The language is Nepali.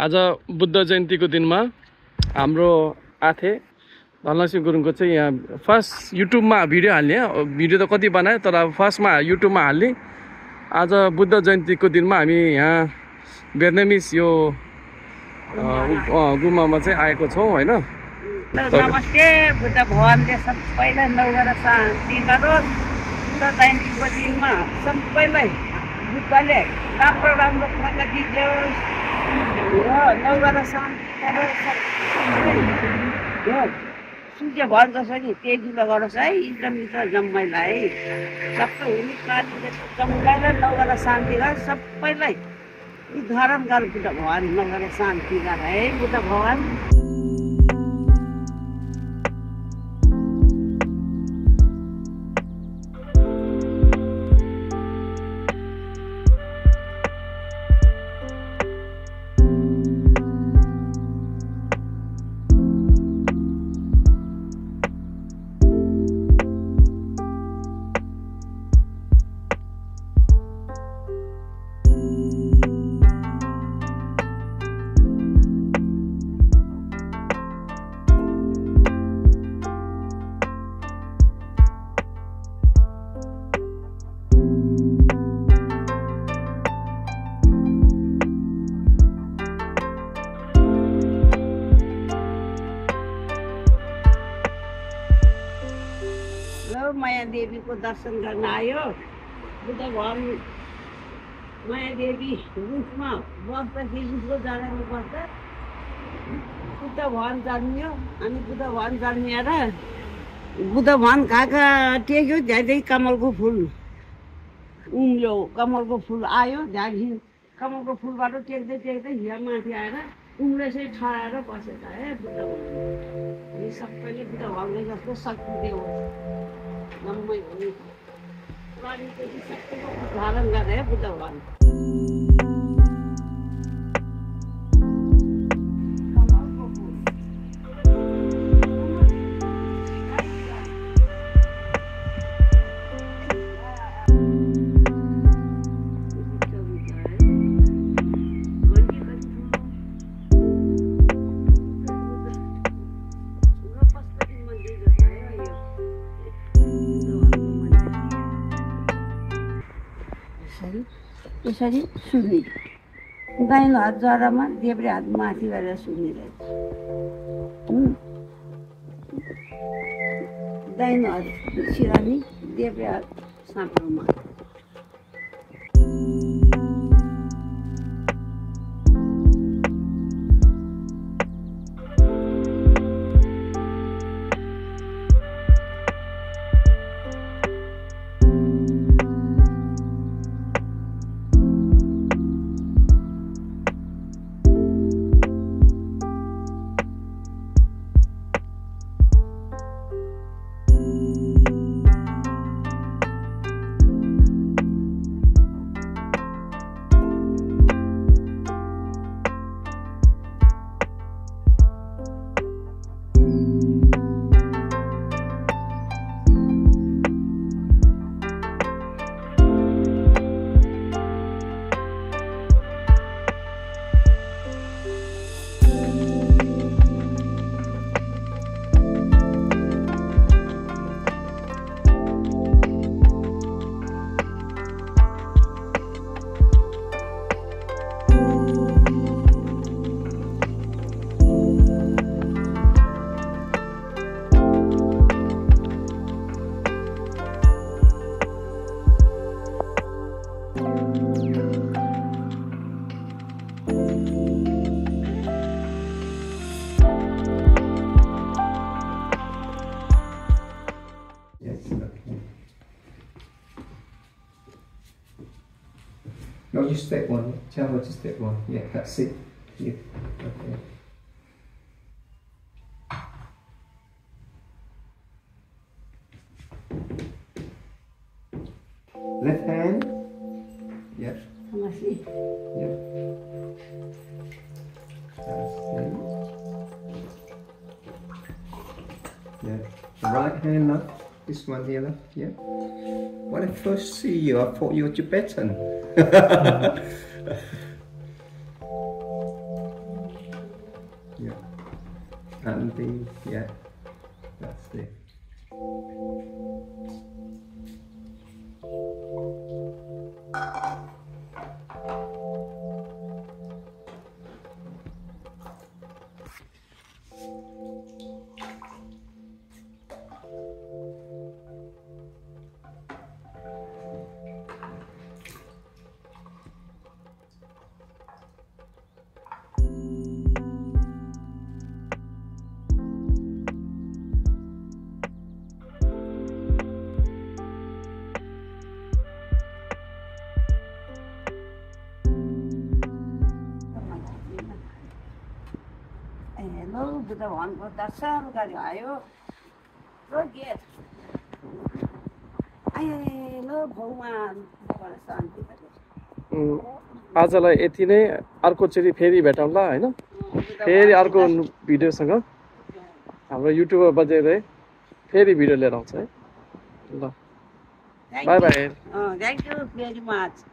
आज बुद्ध जयन्तीको दिनमा हाम्रो आथे धनलक्ष्मी गुरुङको चाहिँ यहाँ फर्स्ट युट्युबमा भिडियो हाल्ने। भिडियो त कति बनाए तर अब फर्स्टमा युट्युबमा हाल्ने। आज बुद्ध जयन्तीको दिनमा हामी यहाँ बेर्नेमिस यो गुम्बामा चाहिँ आएको छौँ होइन। नमस्ते। बुद्ध भगवानले सबैलाई नौगरा शान्ति गरोस्। बुद्ध जयन्तीको दिनमा सबैलाई बुद्धले राम्रो राम्रो प्रगति दियोस्, नौगरा शान्ति गरोस्। सूर्य भन्छ नि तेजिलो गरोस् है, इन्द्र मित्र जम्मैलाई सबै हुने कार्य जम्मैलाई नौगरा शान्ति गरोस्। सबैलाई धारण गर बुद्ध भगवान, नौगरा शान्ति गर है बुद्ध भगवान। माया देवी को दर्शन गर्न आयो। बुद्ध भगवान माया देवी रुखमा बस्दाखेरि रुखको जग्गामा बस्दा बुद्ध भगवान जन्मियो। अनि बुद्ध भगवान जन्मिएर बुद्ध भगवान कहाँ टेक्यो, त्यहाँदेखि कमलको फुल उम्ल्यो। कमलको फुल आयो, त्यहाँदेखि कमलको फुलबाट टेक्दै टेक्दै यहाँ माथि आएर उम्लेसै ठहराएर बसेको है बुद्ध भगवान। सबैले बुद्ध भगवानले जस्तो शक्ति दियोस्, जम्मै हुने धारण गरे बुद्ध भगवान। यसरी सुन्ने, दाहिनो हात जरामा देब्रे हात माथि गरेर सुन्ने रहेछ। दाहिनो हात सिरानी, देब्रे हात साँप्रोमा। No, you step one. Tell her to step one. Yeah, that's it. Yeah. Okay. Left hand. Yep. Yep. That's it. Yeah. The right hand up. This one here left. Yeah. When I first see you, I thought you were Tibetan. And yeah, that's it. Hello Buddha भगवानको दर्शन गऱ्यो आयो लो गेट आयो लो भाउमा शान्ति आजलाई यति नै अर्कोचोटि फेरि भेटौँला होइन फेरि अर्को भिडियोसँग हाम्रो युट्युबर बजेर फेरि भिडियो लिएर आउँछ है ल by by thank you very much